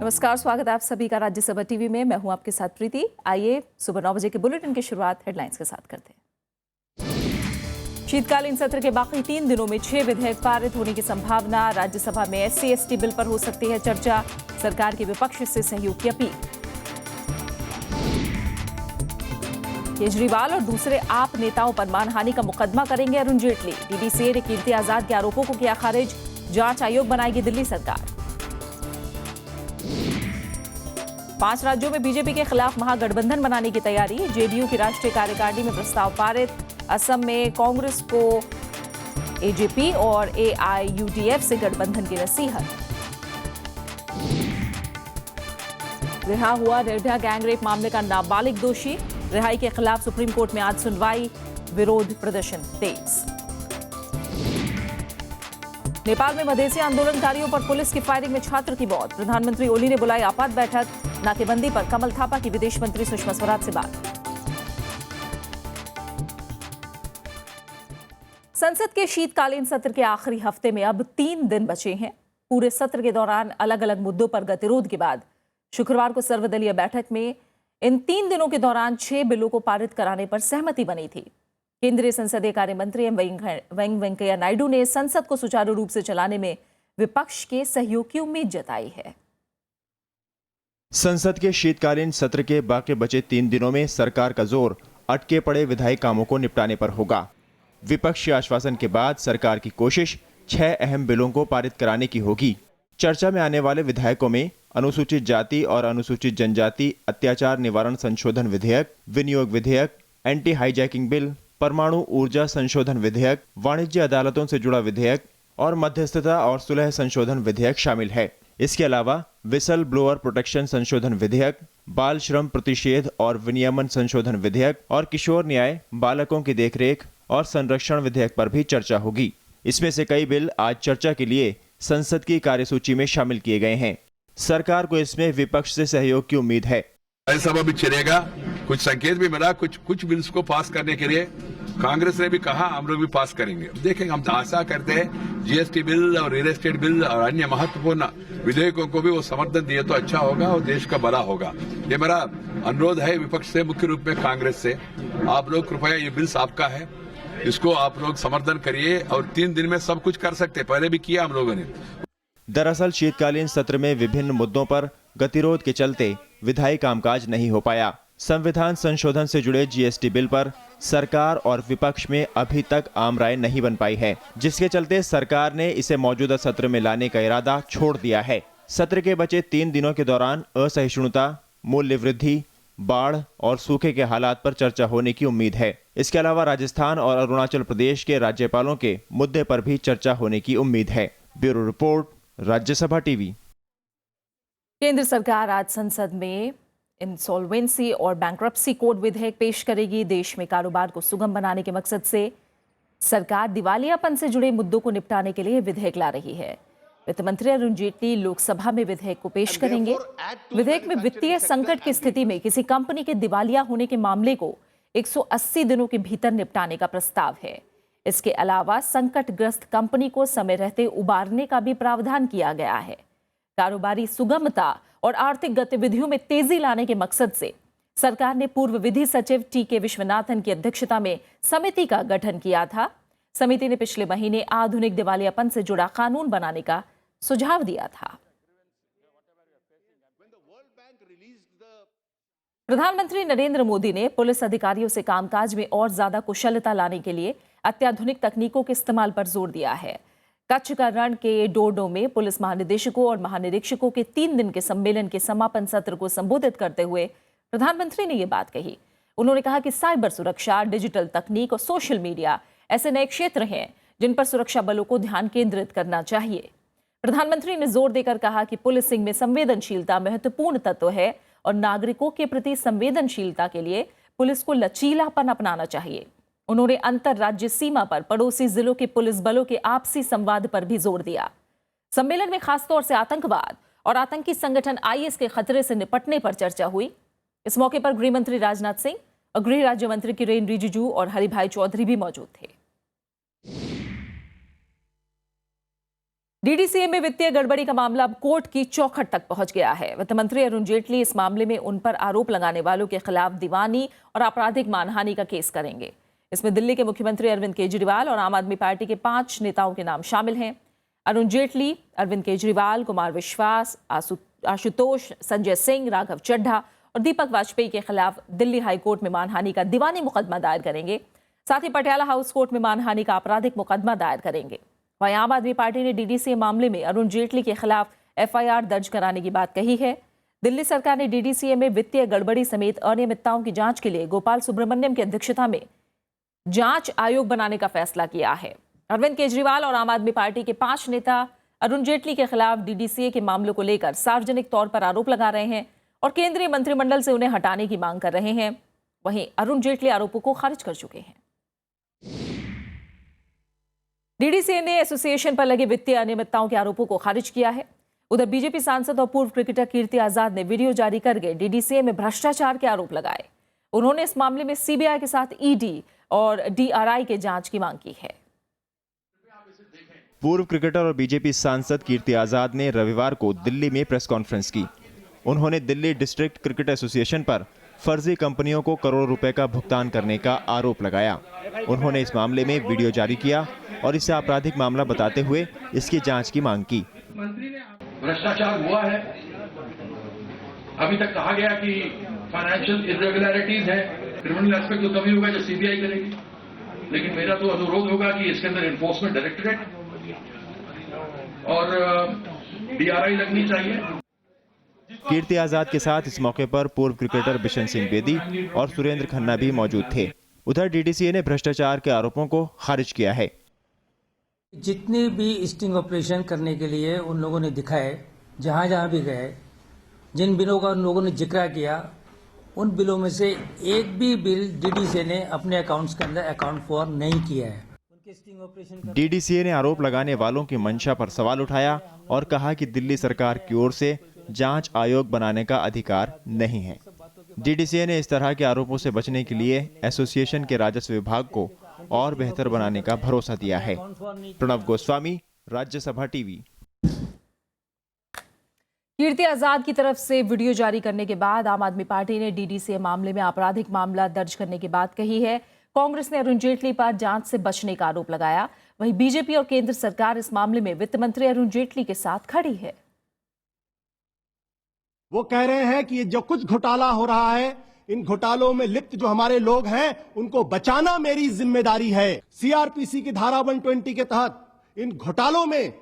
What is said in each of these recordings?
नमस्कार, स्वागत है आप सभी का राज्यसभा टीवी में। मैं हूं आपके साथ प्रीति। आइए सुबह 9 बजे के बुलेटिन की शुरुआत हेडलाइंस के साथ करते हैं। शीतकालीन सत्र के बाकी 3 दिनों में 6 विधेयक पारित होने की संभावना। राज्यसभा में SC/ST बिल पर हो सकती है चर्चा। सरकार के विपक्ष से सहयोग की अपील। केजरीवाल और दूसरे आप नेताओं पर मानहानि का मुकदमा करेंगे अरुण जेटली। DDCA ने कीर्ति आजाद के आरोपों को किया खारिज। जांच आयोग बनाएगी दिल्ली सरकार। 5 राज्यों में बीजेपी के खिलाफ महागठबंधन बनाने की तैयारी। JDU की राष्ट्रीय कार्यकारिणी में प्रस्ताव पारित। असम में कांग्रेस को AJP और AIUDF से गठबंधन की नसीहत। रिहा हुआ निर्भया गैंगरेप मामले का नाबालिग दोषी। रिहाई के खिलाफ सुप्रीम कोर्ट में आज सुनवाई। विरोध प्रदर्शन तेज। नेपाल में मधेसी आंदोलनकारियों पर पुलिस की फायरिंग में छात्र की मौत। प्रधानमंत्री ओली ने बुलाई आपात बैठक। नाकेबंदी पर कमल थापा की विदेश मंत्री सुषमा स्वराज से बात। संसद के शीतकालीन सत्र के आखिरी हफ्ते में अब 3 दिन बचे हैं। पूरे सत्र के दौरान अलग अलग मुद्दों पर गतिरोध के बाद शुक्रवार को सर्वदलीय बैठक में इन 3 दिनों के दौरान 6 बिलों को पारित कराने पर सहमति बनी थी। केंद्रीय संसदीय कार्य मंत्री एम वेंकैया नायडू ने संसद को सुचारू रूप से चलाने में विपक्ष के सहयोग की उम्मीद जताई है। संसद के शीतकालीन सत्र के बाकी बचे 3 दिनों में सरकार का जोर अटके पड़े विधायी कामों को निपटाने पर होगा। विपक्ष के आश्वासन के बाद सरकार की कोशिश 6 अहम बिलों को पारित कराने की होगी। चर्चा में आने वाले विधायकों में अनुसूचित जाति और अनुसूचित जनजाति अत्याचार निवारण संशोधन विधेयक, विनियोग विधेयक, एंटी हाईजैकिंग बिल, परमाणु ऊर्जा संशोधन विधेयक, वाणिज्य अदालतों से जुड़ा विधेयक और मध्यस्थता और सुलह संशोधन विधेयक शामिल है। इसके अलावा विसल ब्लोअर प्रोटेक्शन संशोधन विधेयक, बाल श्रम प्रतिषेध और विनियमन संशोधन विधेयक और किशोर न्याय, बालकों की देखरेख और संरक्षण विधेयक पर भी चर्चा होगी। इसमें से कई बिल आज चर्चा के लिए संसद की कार्यसूची में शामिल किए गए हैं। सरकार को इसमें विपक्ष से सहयोग की उम्मीद है। राज्यसभा भी चलेगा। कुछ संकेत भी मिला कुछ बिल्स को पास करने के लिए कांग्रेस ने भी कहा हम लोग भी पास करेंगे। देखेंगे, हम आशा करते हैं GST बिल और रियल एस्टेट बिल और अन्य महत्वपूर्ण विधेयकों को भी वो समर्थन दिए तो अच्छा होगा और देश का भला होगा। ये मेरा अनुरोध है विपक्ष से, मुख्य रूप में कांग्रेस से। आप लोग कृपया, ये बिल्स आपका है, इसको आप लोग समर्थन करिए और 3 दिन में सब कुछ कर सकते, पहले भी किया हम लोगों ने। दरअसल शीतकालीन सत्र में विभिन्न मुद्दों पर गतिरोध के चलते विधायी कामकाज नहीं हो पाया। संविधान संशोधन से जुड़े GST बिल पर सरकार और विपक्ष में अभी तक आम राय नहीं बन पाई है, जिसके चलते सरकार ने इसे मौजूदा सत्र में लाने का इरादा छोड़ दिया है। सत्र के बचे 3 दिनों के दौरान असहिष्णुता, मूल्य वृद्धि, बाढ़ और सूखे के हालात पर चर्चा होने की उम्मीद है। इसके अलावा राजस्थान और अरुणाचल प्रदेश के राज्यपालों के मुद्दे पर भी चर्चा होने की उम्मीद है। Bureau report, Rajya Sabha TV. केंद्र सरकार आज संसद में इंसॉल्वेंसी और बैंक्रप्सी कोड विधेयक पेश करेगी। देश में कारोबार को सुगम बनाने के मकसद से सरकार दिवालियापन से जुड़े मुद्दों को निपटाने के लिए विधेयक ला रही है। वित्त मंत्री अरुण जेटली लोकसभा में विधेयक को पेश करेंगे। विधेयक में वित्तीय संकट की स्थिति में किसी कंपनी के दिवालिया होने के मामले को 180 दिनों के भीतर निपटाने का प्रस्ताव है। इसके अलावा संकटग्रस्त कंपनी को समय रहते उबारने का भी प्रावधान किया गया है। कारोबारी सुगमता और आर्थिक गतिविधियों में तेजी लाने के मकसद से सरकार ने पूर्व विधि सचिव TK विश्वनाथन की अध्यक्षता में समिति का गठन किया था। समिति ने पिछले महीने आधुनिक दिवालियापन से जुड़ा कानून बनाने का सुझाव दिया था। प्रधानमंत्री नरेंद्र मोदी ने पुलिस अधिकारियों से कामकाज में और ज्यादा कुशलता लाने के लिए अत्याधुनिक तकनीकों के इस्तेमाल पर जोर दिया है। कच्छ का रण के डोरडो में पुलिस महानिदेशकों और महानिरीक्षकों के 3 दिन के सम्मेलन के समापन सत्र को संबोधित करते हुए प्रधानमंत्री ने ये बात कही। उन्होंने कहा कि साइबर सुरक्षा, डिजिटल तकनीक और सोशल मीडिया ऐसे नए क्षेत्र हैं जिन पर सुरक्षा बलों को ध्यान केंद्रित करना चाहिए। प्रधानमंत्री ने जोर देकर कहा कि पुलिसिंग में संवेदनशीलता महत्वपूर्ण तत्व है और नागरिकों के प्रति संवेदनशीलता के लिए पुलिस को लचीलापन अपनाना चाहिए। उन्होंने अंतरराज्य सीमा पर पड़ोसी जिलों के पुलिस बलों के आपसी संवाद पर भी जोर दिया। सम्मेलन में खासतौर से आतंकवाद और आतंकी संगठन IS के खतरे से निपटने पर चर्चा हुई। इस मौके पर गृह मंत्री राजनाथ सिंह और गृह राज्य मंत्री किरेन रिजिजू और हरिभाई चौधरी भी मौजूद थे। डीडीसीए में वित्तीय गड़बड़ी का मामला अब कोर्ट की चौखट तक पहुंच गया है। वित्त मंत्री अरुण जेटली इस मामले में उन पर आरोप लगाने वालों के खिलाफ दीवानी और आपराधिक मानहानि का केस करेंगे। इसमें दिल्ली के मुख्यमंत्री अरविंद केजरीवाल और आम आदमी पार्टी के 5 नेताओं के नाम शामिल हैं। अरुण जेटली, अरविंद केजरीवाल, कुमार विश्वास, आशुतोष, संजय सिंह, राघव चड्ढा और दीपक वाजपेयी के खिलाफ दिल्ली हाईकोर्ट में मानहानि का दीवानी मुकदमा दायर करेंगे। साथ ही पटियाला हाउस कोर्ट में मानहानि का आपराधिक मुकदमा दायर करेंगे। वहीं आम आदमी पार्टी ने डीडीसीए मामले में अरुण जेटली के खिलाफ एफआईआर दर्ज कराने की बात कही है। दिल्ली सरकार ने डीडीसीए में वित्तीय गड़बड़ी समेत अनियमितताओं की जांच के लिए गोपाल सुब्रमण्यम की अध्यक्षता में जांच आयोग बनाने का फैसला किया है। अरविंद केजरीवाल और आम आदमी पार्टी के 5 नेता अरुण जेटली के खिलाफ डीडीसीए के मामलों को लेकर सार्वजनिक तौर पर आरोप लगा रहे हैं और केंद्रीय मंत्रिमंडल से उन्हें हटाने की मांग कर रहे हैं। वहीं अरुण जेटली आरोपों को खारिज कर चुके हैं। डीडीसीए ने एसोसिएशन पर लगे वित्तीय अनियमितताओं के आरोपों को खारिज किया है। उधर बीजेपी सांसद और पूर्व क्रिकेटर कीर्ति आजाद ने वीडियो जारी करके डीडीसीए में भ्रष्टाचार के आरोप लगाए। उन्होंने इस मामले में सीबीआई के साथ ईडी और डीआरआई के जांच की मांग की है। पूर्व क्रिकेटर और बीजेपी सांसद कीर्ति आजाद ने रविवार को दिल्ली में प्रेस कॉन्फ्रेंस की। उन्होंने दिल्ली डिस्ट्रिक्ट क्रिकेट एसोसिएशन पर फर्जी कंपनियों को करोड़ों रुपए का भुगतान करने का आरोप लगाया। उन्होंने इस मामले में वीडियो जारी किया और इसे आपराधिक मामला बताते हुए इसकी जांच की मांग की। भ्रष्टाचार हुआ है, अभी तक कहा गया कि फाइनेंशियल इरेगुलरिटीज है, क्रिमिनल एस्पेक्ट तो तभी होगा जो सीबीआई करेगी, लेकिन मेरा तो अनुरोध होगा कि इसके अंदर एनफोर्समेंट डायरेक्टरेट और डीआरआई लगनी चाहिए। कीर्ति आजाद के साथ इस मौके पर पूर्व क्रिकेटर बिशन सिंह बेदी और सुरेंद्र खन्ना भी मौजूद थे। उधर डीडीसीए ने भ्रष्टाचार के आरोपों को खारिज किया है। जितने भी स्टिंग ऑपरेशन करने के लिए उन लोगों ने दिखाए, जहां जहां भी गए, जिन बिलों का उन लोगों ने जिक्र किया, उन बिलों में से एक भी बिल डीडीसीए ने अपने अकाउंट्स के अंदर अकाउंट फॉर नहीं किया है। डीडीसीए ने आरोप लगाने वालों की मंशा पर सवाल उठाया और कहा कि दिल्ली सरकार की ओर से जांच आयोग बनाने का अधिकार नहीं है। डीडीसीए ने इस तरह के आरोपों से बचने के लिए एसोसिएशन के राजस्व विभाग को और बेहतर बनाने का भरोसा दिया है। प्रणव गोस्वामी, राज्यसभा टीवी। कीर्ति आजाद की तरफ से वीडियो जारी करने के बाद आम आदमी पार्टी ने डीडीसीए मामले में आपराधिक मामला दर्ज करने की बात कही है। कांग्रेस ने अरुण जेटली पर जांच से बचने का आरोप लगाया। वहीं बीजेपी और केंद्र सरकार इस मामले में वित्त मंत्री अरुण जेटली के साथ खड़ी है। वो कह रहे हैं कि ये जो कुछ घोटाला हो रहा है, इन घोटालों में लिप्त जो हमारे लोग हैं उनको बचाना मेरी जिम्मेदारी है। सीआरपीसी की धारा 120 के तहत इन घोटालों में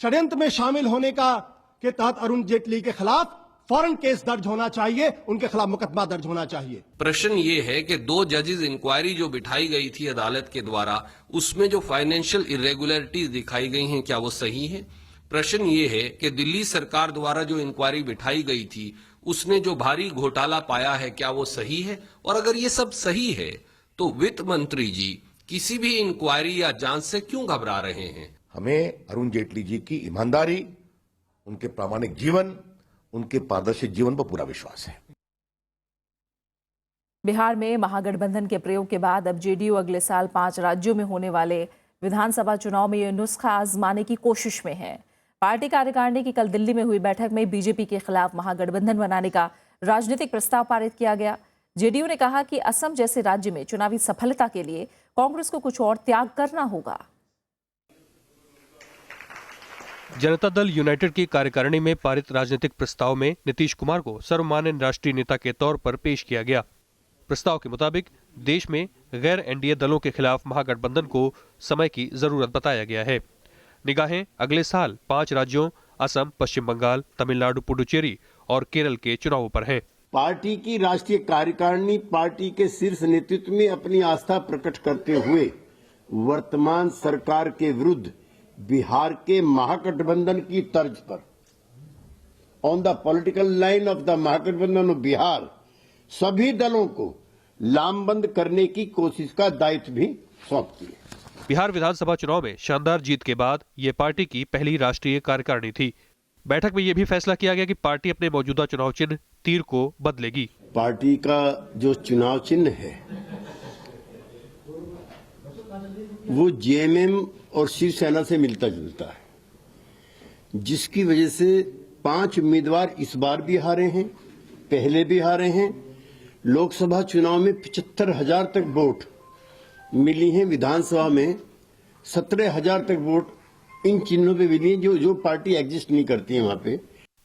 षड्यंत्र में शामिल होने के तहत अरुण जेटली के खिलाफ फौरन केस दर्ज होना चाहिए, उनके खिलाफ मुकदमा दर्ज होना चाहिए। प्रश्न ये है कि 2 जजेस इंक्वायरी जो बिठाई गई थी अदालत के द्वारा, उसमें जो फाइनेंशियल इरेगुलरिटीज दिखाई गई हैं, क्या वो सही है? प्रश्न ये है कि दिल्ली सरकार द्वारा जो इंक्वायरी बिठाई गई थी, उसने जो भारी घोटाला पाया है, क्या वो सही है? और अगर ये सब सही है तो वित्त मंत्री जी किसी भी इंक्वायरी या जांच से क्यों घबरा रहे हैं? हमें अरुण जेटली जी की ईमानदारी, उनके प्रामाणिक जीवन, उनके पारदर्शी जीवन पर पूरा विश्वास है। बिहार में महागठबंधन के प्रयोग के बाद अब जेडीयू अगले साल 5 राज्यों में होने वाले विधानसभा चुनाव में यह नुस्खा आजमाने की कोशिश में है। पार्टी कार्यकारिणी की कल दिल्ली में हुई बैठक में बीजेपी के खिलाफ महागठबंधन बनाने का राजनीतिक प्रस्ताव पारित किया गया। जेडीयू ने कहा कि असम जैसे राज्य में चुनावी सफलता के लिए कांग्रेस को कुछ और त्याग करना होगा। जनता दल यूनाइटेड की कार्यकारिणी में पारित राजनीतिक प्रस्ताव में नीतीश कुमार को सर्वमान्य राष्ट्रीय नेता के तौर पर पेश किया गया। प्रस्ताव के मुताबिक देश में गैर एनडीए दलों के खिलाफ महागठबंधन को समय की जरूरत बताया गया है। निगाहें अगले साल 5 राज्यों असम, पश्चिम बंगाल, तमिलनाडु, पुडुचेरी और केरल के चुनावों पर है। पार्टी की राष्ट्रीय कार्यकारिणी पार्टी के शीर्ष नेतृत्व में अपनी आस्था प्रकट करते हुए वर्तमान सरकार के विरुद्ध बिहार के महागठबंधन की तर्ज पर on the political line of the Mahagathbandhan of Bihar सभी दलों को लामबंद करने की कोशिश का दायित्व भी सौंपती है। बिहार विधानसभा चुनाव में शानदार जीत के बाद ये पार्टी की पहली राष्ट्रीय कार्यकारिणी थी। बैठक में यह भी फैसला किया गया कि पार्टी अपने मौजूदा चुनाव चिन्ह तीर को बदलेगी। पार्टी का जो चुनाव चिन्ह है वो जेएमएम और शिवसेना से मिलता जुलता है, जिसकी वजह से 5 उम्मीदवार इस बार भी हारे हैं, पहले भी हारे हैं। लोकसभा चुनाव में 75,000 तक वोट मिली हैं, विधानसभा में 17,000 तक वोट इन चिन्हों पे मिली हैं जो पार्टी एग्जिस्ट नहीं करती है वहां पे।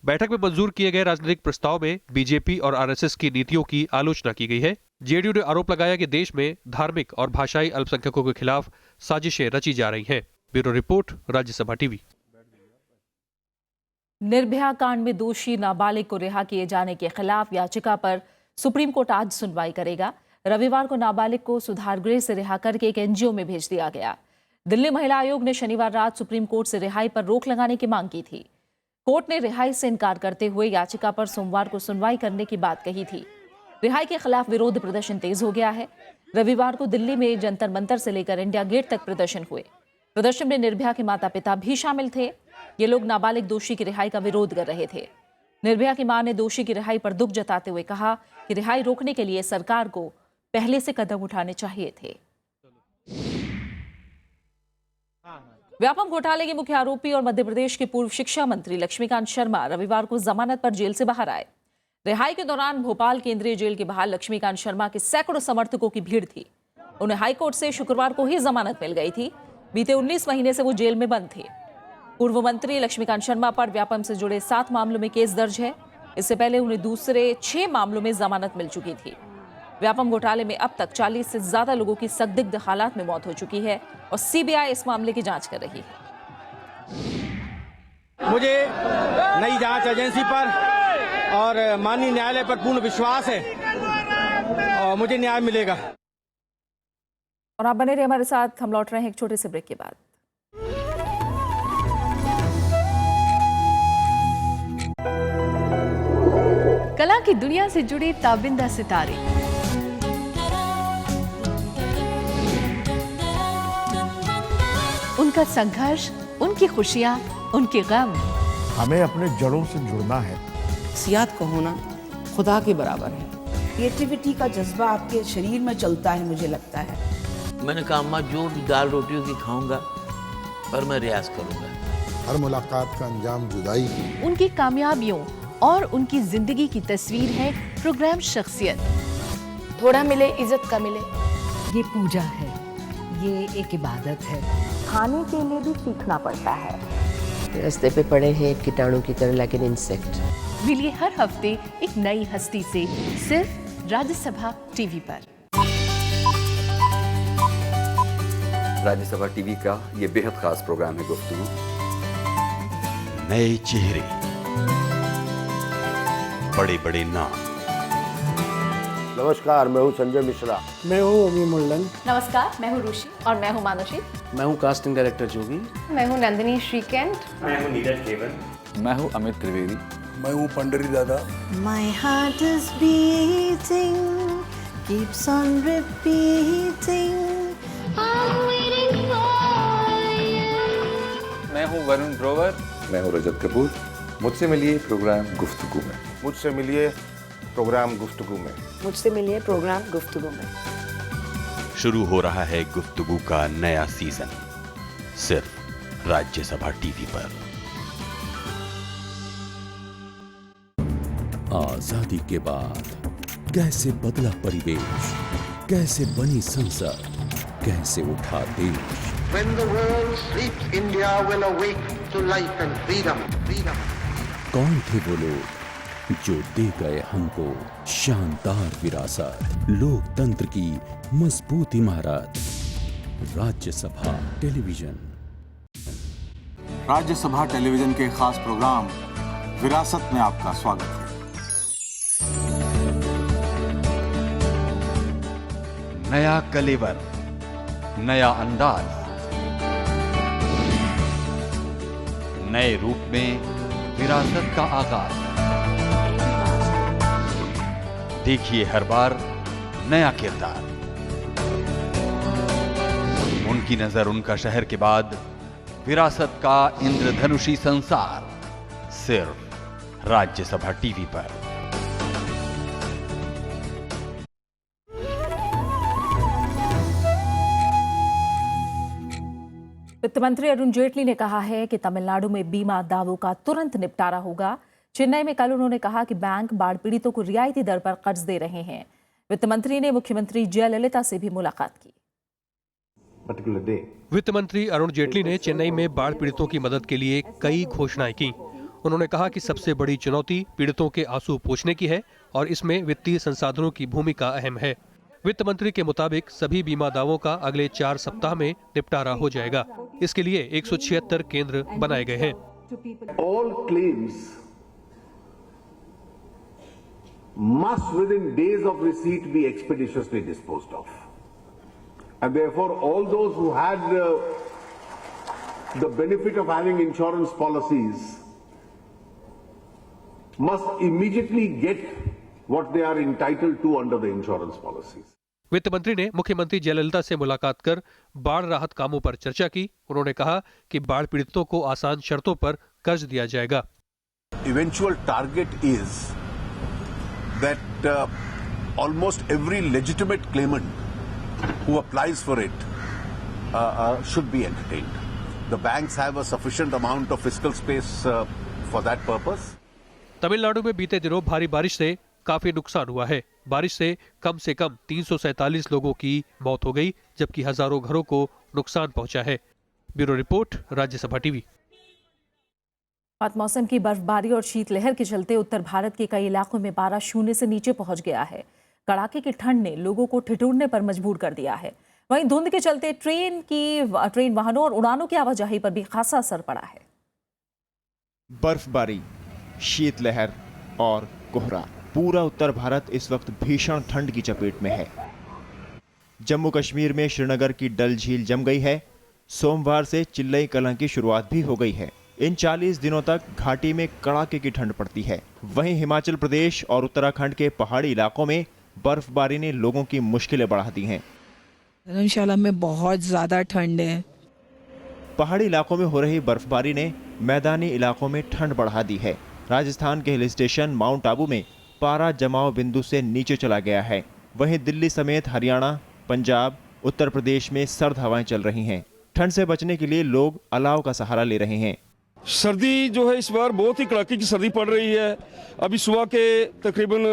बैठक में मंजूर किए गए राजनीतिक प्रस्ताव में बीजेपी और आरएसएस की नीतियों की आलोचना की गई है। जेडीयू ने आरोप लगाया कि देश में धार्मिक और भाषाई अल्पसंख्यकों के खिलाफ साजिशें रची जा रही हैं। Bureau report, Rajya Sabha TV. Nirbhaya कांड में दोषी नाबालिग को रिहा किए जाने के खिलाफ याचिका पर सुप्रीम कोर्ट आज सुनवाई करेगा। रविवार को नाबालिग को सुधार गृह से रिहा करके एक एनजीओ में भेज दिया गया। दिल्ली महिला आयोग ने शनिवार रात सुप्रीम कोर्ट से रिहाई पर रोक लगाने की मांग की थी। कोर्ट ने रिहाई से इनकार करते हुए याचिका पर सोमवार को सुनवाई करने की बात कही थी। रिहाई के खिलाफ विरोध प्रदर्शन तेज हो गया है। रविवार को दिल्ली में जंतर मंतर से लेकर इंडिया गेट तक प्रदर्शन हुए। प्रदर्शन में निर्भया के माता पिता भी शामिल थे। ये लोग नाबालिग दोषी की रिहाई का विरोध कर रहे थे। निर्भया की मां ने दोषी की रिहाई पर दुख जताते हुए कहा कि रिहाई रोकने के लिए सरकार को पहले से कदम उठाने चाहिए थे। व्यापम घोटाले के मुख्य आरोपी और मध्य प्रदेश के पूर्व शिक्षा मंत्री लक्ष्मीकांत शर्मा रविवार को जमानत पर जेल से बाहर आए। रिहाई के दौरान भोपाल केंद्रीय जेल के बाहर लक्ष्मीकांत शर्मा के सैकड़ों समर्थकों की भीड़ थी। उन्हें हाईकोर्ट से शुक्रवार को ही जमानत मिल गई थी। बीते 19 महीने से वो जेल में बंद थे। पूर्व मंत्री लक्ष्मीकांत शर्मा पर व्यापम से जुड़े 7 मामलों में केस दर्ज है। इससे पहले उन्हें दूसरे 6 मामलों में जमानत मिल चुकी थी। व्यापम घोटाले में अब तक 40 से ज्यादा लोगों की संदिग्ध हालात में मौत हो चुकी है और सीबीआई इस मामले की जांच कर रही है। मुझे नई जांच एजेंसी पर और माननीय न्यायालय पर पूर्ण विश्वास है और मुझे न्याय मिलेगा। और आप बने रहे हमारे साथ, हम लौट रहे हैं एक छोटे से ब्रेक के बाद। कला की दुनिया से जुड़े ताबिंदा सितारे, उनका संघर्ष, उनकी खुशियां, उनके गम। हमें अपने जड़ों से जुड़ना है। सियात का होना खुदा के बराबर है। क्रिएटिविटी का जज्बा आपके शरीर में चलता है, मुझे लगता है। मैंने कहा अम्मा जो भी दाल रोटियों की खाऊंगा पर मैं रियाज करूंगा। हर मुलाकात का अंजाम जुदाई है। उनकी कामयाबियों और उनकी जिंदगी की तस्वीर है प्रोग्राम शख्सियत। थोड़ा मिले इज्जत का मिले। ये पूजा है, ये एक इबादत है। खाने के लिए भी सीखना पड़ता है। रास्ते पे पड़े हैं कीटाणु की तरह, लेकिन इंसेक्ट। मिलिए हर हफ्ते एक नई हस्ती से, सिर्फ राज्यसभा टीवी पर। राज्यसभा टीवी का ये बेहद खास प्रोग्राम है गुफ्तगू। नए चेहरे, बड़े बड़े नाम। नमस्कार, मैं हूँ संजय मिश्रा। मैं हूँ अमी मुल्लन। नमस्कार, मैं हूँ रुषि और मैं हूँ मानुषी। मैं हूँ कास्टिंग डायरेक्टर जोगी। मैं हूँ नंदिनी श्रीकांत। मैं हूँ नीरज केवल। मैं हूँ अमित त्रिवेदी। मैं हूँ पंडरी दादा। My heart is beating, keeps on repeating. I'm waiting for you. मैं हूँ वरुण ग्रोवर। मैं हूँ रजत कपूर। मुझसे मिलिए प्रोग्राम गुफ्तगू में। मुझसे मिलिए प्रोग्राम गुफ्तगू में। मुझसे मिलिए प्रोग्राम गुफ्तगू में। शुरू हो रहा है गुफ्तगू का नया सीजन, सिर्फ राज्यसभा टीवी पर। आजादी के बाद कैसे बदला परिवेश, कैसे बनी संसद, कैसे उठा देश। When the world sleeps, India will awake to life and freedom. कौन थे वो लोग जो दे गए हमको शानदार विरासत, लोकतंत्र की मजबूत इमारत। राज्यसभा टेलीविजन। राज्यसभा टेलीविजन के खास प्रोग्राम विरासत में आपका स्वागत है। नया कलेवर, नया अंदाज, नए रूप में विरासत का आगाज। देखिए हर बार नया किरदार। उनकी नजर उनका शहर के बाद विरासत का इंद्रधनुषी संसार, सिर्फ राज्यसभा टीवी पर। वित्त मंत्री अरुण जेटली ने कहा है कि तमिलनाडु में बीमा दावों का तुरंत निपटारा होगा। चेन्नई में कल उन्होंने कहा कि बैंक बाढ़ पीड़ितों को रियायती दर पर कर्ज दे रहे हैं। वित्त मंत्री ने मुख्यमंत्री जयललिता से भी मुलाकात की। वित्त मंत्री अरुण जेटली ने चेन्नई में बाढ़ पीड़ितों की मदद के लिए कई घोषणाएं की। उन्होंने कहा कि सबसे बड़ी चुनौती पीड़ितों के आंसू पोंछने की है और इसमें वित्तीय संसाधनों की भूमिका अहम है। वित्त मंत्री के मुताबिक सभी बीमा दावों का अगले 4 सप्ताह में निपटारा हो जाएगा। इसके लिए 176 केंद्र बनाए गए हैं। All claims must within days of receipt be expeditiously disposed of. And therefore all those who had the benefit of having insurance policies must immediately get what they are entitled to under the insurance policies. वित्त मंत्री ने मुख्यमंत्री जयललिता से मुलाकात कर बाढ़ राहत कामों पर चर्चा की। उन्होंने कहा कि बाढ़ पीड़ितों को आसान शर्तों पर कर्ज दिया जाएगा। Eventual target is that almost every legitimate claimant who applies for it should be entertained. The banks have a sufficient amount of fiscal space for that purpose. Tamil Nadu में बीते दिनों भारी बारिश से काफी नुकसान हुआ है। बारिश से कम 347 लोगों की मौत हो गई, जबकि हजारों घरों को नुकसान पहुंचा है। Bureau report, Rajya Sabha TV. मौसम की बर्फबारी और शीतलहर के चलते उत्तर भारत के कई इलाकों में पारा शून्य से नीचे पहुंच गया है। कड़ाके की ठंड ने लोगों को ठिठुरने पर मजबूर कर दिया है। वहीं धुंध के चलते ट्रेन वाहनों और उड़ानों की आवाजाही पर भी खासा असर पड़ा है। बर्फबारी, शीतलहर और कोहरा, पूरा उत्तर भारत इस वक्त भीषण ठंड की चपेट में है। जम्मू कश्मीर में श्रीनगर की डल झील जम गई है। सोमवार से चिल्लई कलां की शुरुआत भी हो गई है। इन 40 दिनों तक घाटी में कड़ाके की ठंड पड़ती है। वहीं हिमाचल प्रदेश और उत्तराखंड के पहाड़ी इलाकों में बर्फबारी ने लोगों की मुश्किलें बढ़ा दी हैं। धर्मशाला में बहुत ज्यादा ठंड है। पहाड़ी इलाकों में हो रही बर्फबारी ने मैदानी इलाकों में ठंड बढ़ा दी है। राजस्थान के हिल स्टेशन माउंट आबू में पारा जमाव बिंदु से नीचे चला गया है। वहीं दिल्ली समेत हरियाणा, पंजाब, उत्तर प्रदेश में सर्द हवाएं चल रही हैं। ठंड से बचने के लिए लोग अलाव का सहारा ले रहे हैं। सर्दी जो है इस बार बहुत ही कड़ाके की सर्दी पड़ रही है। अभी सुबह के तकरीबन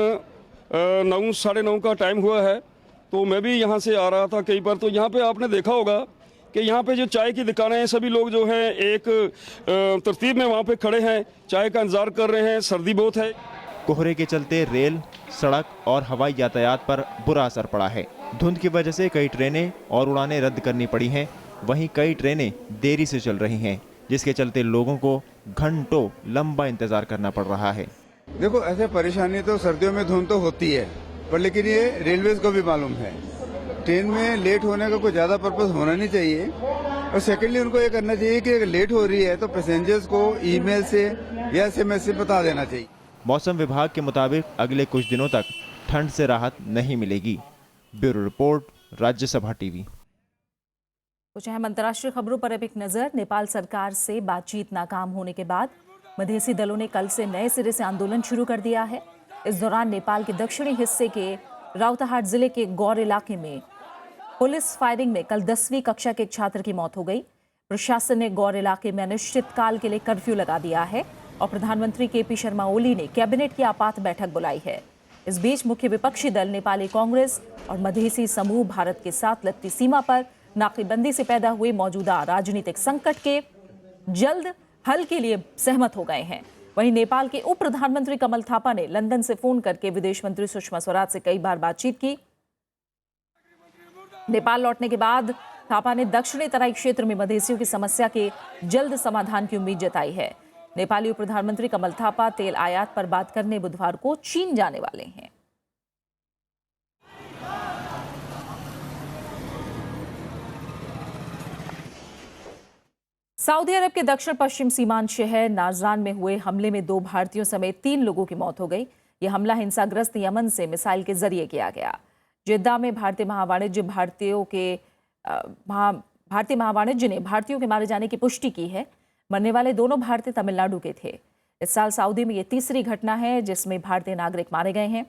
9 साढ़े 9 का टाइम हुआ है, तो मैं भी यहाँ से आ रहा था कई बार। तो यहाँ पे आपने देखा होगा कि यहाँ पे जो चाय की दुकानें हैं, सभी लोग जो हैं एक तरतीब में वहाँ पे खड़े हैं, चाय का इंतजार कर रहे हैं। सर्दी बहुत है। कोहरे के चलते रेल, सड़क और हवाई यातायात पर बुरा असर पड़ा है। धुंध की वजह से कई ट्रेनें और उड़ानें रद्द करनी पड़ी हैं। वहीं कई ट्रेनें देरी से चल रही हैं, जिसके चलते लोगों को घंटों लंबा इंतजार करना पड़ रहा है। देखो, ऐसे परेशानी तो सर्दियों में धुंध तो होती है, पर लेकिन ये रेलवेज को भी मालूम है। ट्रेन में लेट होने का कोई ज्यादा पर्पस होना नहीं चाहिए। और सेकेंडली उनको ये करना चाहिए कि अगर लेट हो रही है तो पैसेंजर्स को ईमेल से या SMS से बता देना चाहिए। मौसम विभाग के मुताबिक अगले कुछ दिनों तक ठंड से राहत नहीं मिलेगी। Bureau report, Rajya Sabha TV. कुछ अहम अंतर्राष्ट्रीय खबरों पर अब एक नजर। नेपाल सरकार से बातचीत नाकाम होने के बाद मधेसी दलों ने कल से नए सिरे से आंदोलन शुरू कर दिया है। इस दौरान नेपाल के दक्षिणी हिस्से के राउताहाट जिले के गौर इलाके में पुलिस फायरिंग में कल 10वीं कक्षा के एक छात्र की मौत हो गई। प्रशासन ने गौर इलाके में अनिश्चितकाल के लिए कर्फ्यू लगा दिया है और प्रधानमंत्री KP शर्मा ओली ने कैबिनेट की आपात बैठक बुलाई है। इस बीच मुख्य विपक्षी दल नेपाली कांग्रेस और मधेसी समूह भारत के साथ लगती सीमा पर नाकेबंदी से पैदा हुए मौजूदा राजनीतिक संकट के जल्द हल के लिए सहमत हो गए हैं। वहीं नेपाल के उप प्रधानमंत्री कमल थापा ने लंदन से फोन करके विदेश मंत्री सुषमा स्वराज से कई बार बातचीत की। नेपाल लौटने के बाद थापा ने दक्षिणी तराई क्षेत्र में मधेसियों की समस्या के जल्द समाधान की उम्मीद जताई है। नेपाली उप प्रधानमंत्री कमल थापा तेल आयात पर बात करने बुधवार को चीन जाने वाले हैं। सऊदी अरब के दक्षिण पश्चिम सीमांत शहर नाजरान में हुए हमले में 2 भारतीयों समेत 3 लोगों की मौत हो गई। यह हमला हिंसाग्रस्त यमन से मिसाइल के जरिए किया गया। जेद्दा में भारतीय महावाणिज्य ने भारतीयों के मारे जाने की पुष्टि की है। मरने वाले दोनों भारतीय तमिलनाडु के थे। इस साल सऊदी में ये तीसरी घटना है जिसमें भारतीय नागरिक मारे गए हैं।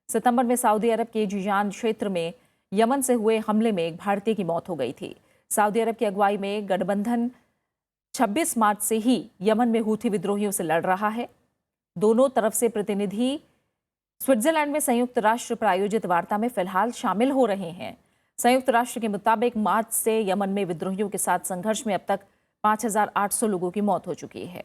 सितंबर में सऊदी अरब के जिजान क्षेत्र में यमन से हुए हमले में एक भारतीय की मौत हो गई थी। सऊदी अरब की अगुवाई में गठबंधन 26 मार्च से ही यमन में हूथी विद्रोहियों से लड़ रहा है। दोनों तरफ से प्रतिनिधि स्विट्जरलैंड में संयुक्त राष्ट्र प्रायोजित वार्ता में फिलहाल शामिल हो रहे हैं। संयुक्त राष्ट्र के मुताबिक मार्च से यमन में विद्रोहियों के साथ संघर्ष में अब तक 5,800 लोगों की मौत हो चुकी है।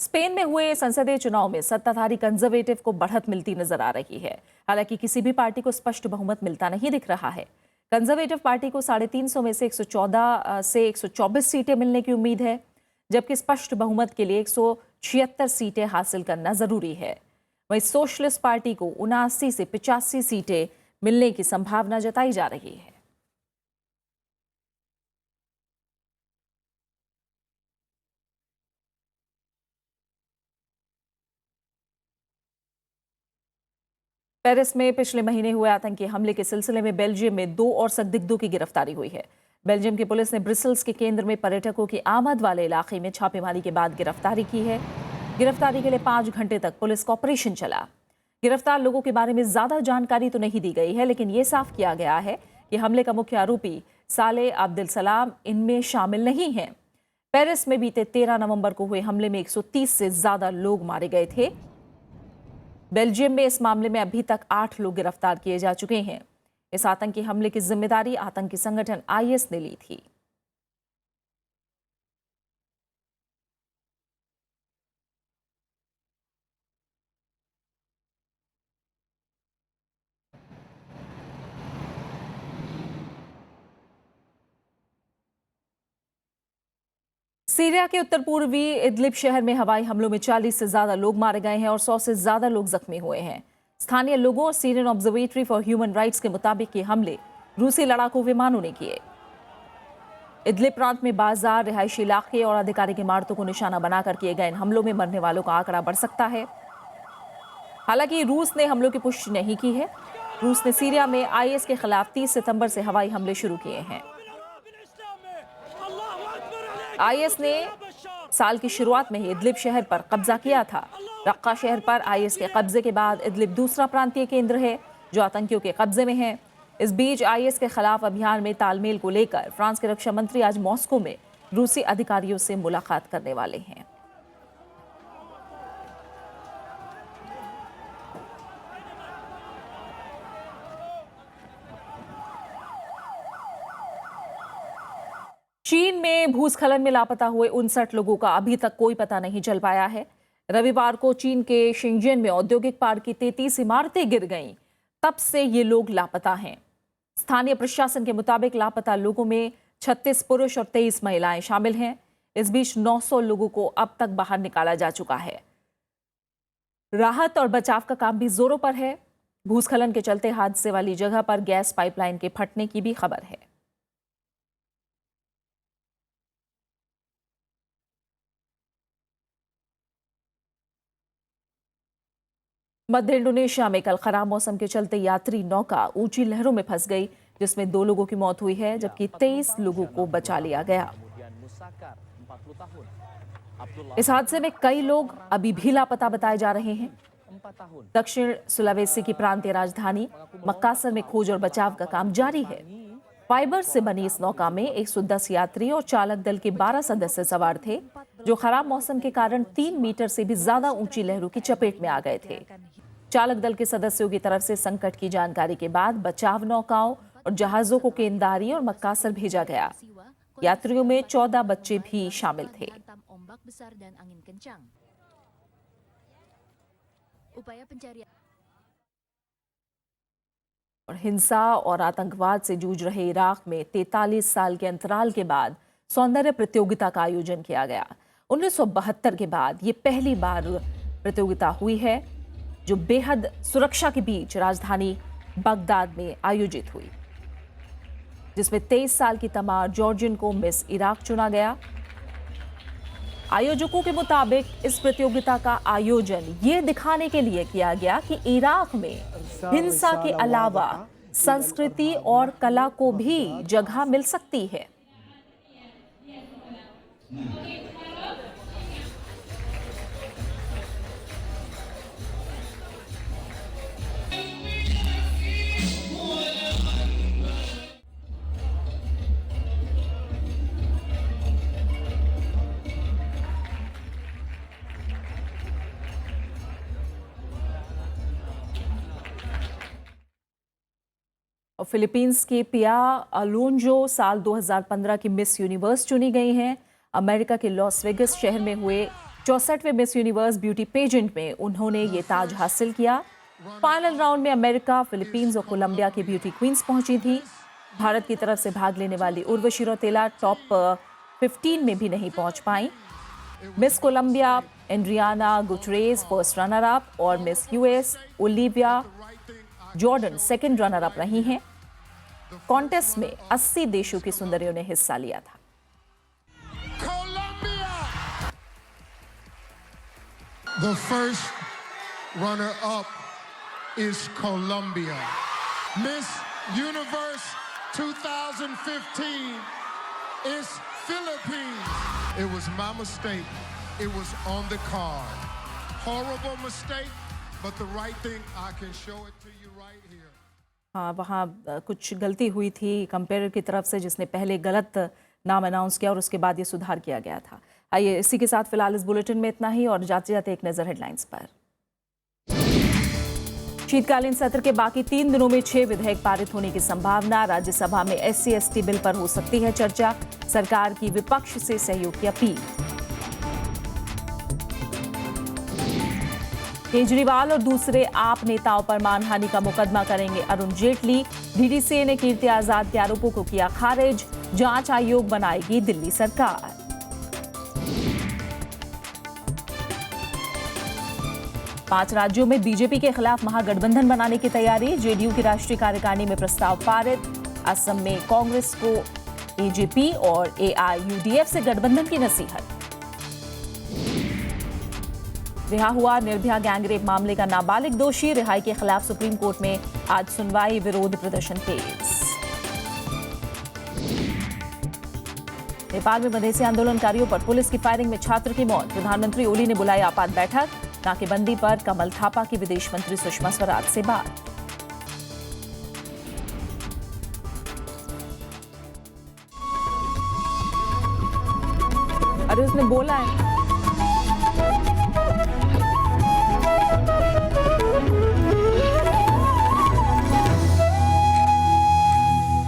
स्पेन में हुए संसदीय चुनाव में सत्ताधारी कंजर्वेटिव को बढ़त मिलती नजर आ रही है। हालांकि किसी भी पार्टी को स्पष्ट बहुमत मिलता नहीं दिख रहा है। कंजर्वेटिव पार्टी को 350 में से 114 से 124 सीटें मिलने की उम्मीद है, जबकि स्पष्ट बहुमत के लिए 176 सीटें हासिल करना जरूरी है। वहीं सोशलिस्ट पार्टी को 79 से 85 सीटें मिलने की संभावना जताई जा रही है। पेरिस में पिछले महीने हुए आतंकी हमले के सिलसिले में बेल्जियम में 2 और संदिग्धों की गिरफ्तारी हुई है। बेल्जियम की पुलिस ने ब्रिसल्स के केंद्र में पर्यटकों की आमद वाले इलाके में छापेमारी के बाद गिरफ्तारी की है। गिरफ्तारी के लिए 5 घंटे तक पुलिस का ऑपरेशन चला। गिरफ्तार लोगों के बारे में ज्यादा जानकारी तो नहीं दी गई है, लेकिन ये साफ किया गया है कि हमले का मुख्य आरोपी साले अब्दुल सलाम इनमें शामिल नहीं है। पेरिस में बीते 13 नवंबर को हुए हमले में 130 से ज्यादा लोग मारे गए थे। बेल्जियम में इस मामले में अभी तक 8 लोग गिरफ्तार किए जा चुके हैं। इस आतंकी हमले की जिम्मेदारी आतंकी संगठन IS ने ली थी। सीरिया के उत्तर पूर्वी इदलिब शहर में हवाई हमलों में 40 से ज्यादा लोग मारे गए हैं और 100 से ज्यादा लोग जख्मी हुए हैं। स्थानीय लोगों और Syrian observatory for human rights के मुताबिक ये हमले रूसी लड़ाकू विमानों ने किए। इदलिब प्रांत में बाजार, रिहायशी इलाके और आधिकारिक इमारतों को निशाना बनाकर किए गए इन हमलों में मरने वालों का आंकड़ा बढ़ सकता है। हालांकि रूस ने हमलों की पुष्टि नहीं की है। रूस ने सीरिया में IS के खिलाफ 30 सितंबर से हवाई हमले शुरू किए हैं। IS ने साल की शुरुआत में ही इदलिब शहर पर कब्जा किया था। रक्का शहर पर IS के कब्जे के बाद इदलिब दूसरा प्रांतीय केंद्र है जो आतंकियों के कब्जे में है। इस बीच IS के खिलाफ अभियान में तालमेल को लेकर फ्रांस के रक्षा मंत्री आज मॉस्को में रूसी अधिकारियों से मुलाकात करने वाले हैं। चीन में भूस्खलन में लापता हुए 59 लोगों का अभी तक कोई पता नहीं चल पाया है। रविवार को चीन के शिंजियन में औद्योगिक पार्क की 33 इमारतें गिर गईं। तब से ये लोग लापता हैं। स्थानीय प्रशासन के मुताबिक लापता लोगों में 36 पुरुष और 23 महिलाएं शामिल हैं। इस बीच 900 लोगों को अब तक बाहर निकाला जा चुका है। राहत और बचाव का काम भी जोरों पर है। भूस्खलन के चलते हादसे वाली जगह पर गैस पाइपलाइन के फटने की भी खबर है। मध्य इंडोनेशिया में कल खराब मौसम के चलते यात्री नौका ऊंची लहरों में फंस गई, जिसमें 2 लोगों की मौत हुई है जबकि 23 लोगों को बचा लिया गया। इस हादसे में कई लोग अभी भी लापता बताए जा रहे हैं। दक्षिण सुलावेसी की प्रांतीय राजधानी मक्कासर में खोज और बचाव का काम जारी है। फाइबर से बनी इस नौका में 110 यात्री और चालक दल के 12 सदस्य सवार थे, जो खराब मौसम के कारण 3 मीटर से भी ज्यादा ऊंची लहरों की चपेट में आ गए थे। चालक दल के सदस्यों की तरफ से संकट की जानकारी के बाद बचाव नौकाओं और जहाजों को केंदारी और मक्कासर भेजा गया। यात्रियों में 14 बच्चे भी शामिल थे। और हिंसा और आतंकवाद से जूझ रहे इराक में 43 साल के अंतराल के बाद सौंदर्य प्रतियोगिता का आयोजन किया गया। 1972 के बाद ये पहली बार प्रतियोगिता हुई है जो बेहद सुरक्षा के बीच राजधानी बगदाद में आयोजित हुई, जिसमें 23 साल की तमार जॉर्जियन को मिस इराक चुना गया। आयोजकों के मुताबिक इस प्रतियोगिता का आयोजन ये दिखाने के लिए किया गया कि इराक में हिंसा के अलावा संस्कृति और कला को भी जगह मिल सकती है। फिलीपींस की पिया अलोंजो साल 2015 की मिस यूनिवर्स चुनी गई हैं। अमेरिका के लॉस वेगस शहर में हुए 64वें मिस यूनिवर्स ब्यूटी पेजेंट में उन्होंने ये ताज हासिल किया। फाइनल राउंड में अमेरिका, फिलीपींस और कोलंबिया की ब्यूटी क्वींस पहुंची थी। भारत की तरफ से भाग लेने वाली उर्वशी रौतेला टॉप 15 में भी नहीं पहुंच पाई। Miss Colombia Andriana Gutierrez first runner up और miss US Olivia Jordan second runner up रही हैं। कॉन्टेस्ट में 80 देशों की सुंदरियों ने हिस्सा लिया था। The first runner-up is Colombia. Miss Universe 2015 is Philippines. It was my mistake. It was on the card. Horrible mistake, but the right thing, I can show it to you right here. हाँ, वहाँ कुछ गलती हुई थी compare की तरफ से, जिसने पहले गलत नाम अनाउंस किया और उसके बाद ये सुधार किया गया था। आइए इसी के साथ फिलहाल इस बुलेटिन में इतना ही और जाते जाते एक नजर हेडलाइंस पर। शीतकालीन सत्र के बाकी 3 दिनों में 6 विधेयक पारित होने की संभावना। राज्यसभा में SC/ST बिल पर हो सकती है चर्चा। सरकार की विपक्ष से सहयोग की अपील। केजरीवाल और दूसरे आप नेताओं पर मानहानि का मुकदमा करेंगे अरुण जेटली। DDCA ने कीर्ति आजाद के आरोपों को किया खारिज। जांच आयोग बनाएगी दिल्ली सरकार। पांच राज्यों में बीजेपी के खिलाफ महागठबंधन बनाने की तैयारी। जेडीयू की राष्ट्रीय कार्यकारिणी में प्रस्ताव पारित। असम में कांग्रेस को AJP और AIUDF से गठबंधन की नसीहत। रिहा हुआ निर्भया गैंगरेप मामले का नाबालिग दोषी। रिहाई के खिलाफ सुप्रीम कोर्ट में आज सुनवाई। विरोध प्रदर्शन तेज। नेपाल में मधेसी आंदोलनकारियों पर पुलिस की फायरिंग में छात्र की मौत। प्रधानमंत्री ओली ने बुलाई आपात बैठक। नाकेबंदी पर कमल थापा की विदेश मंत्री सुषमा स्वराज से बात। अरे उसने बोला है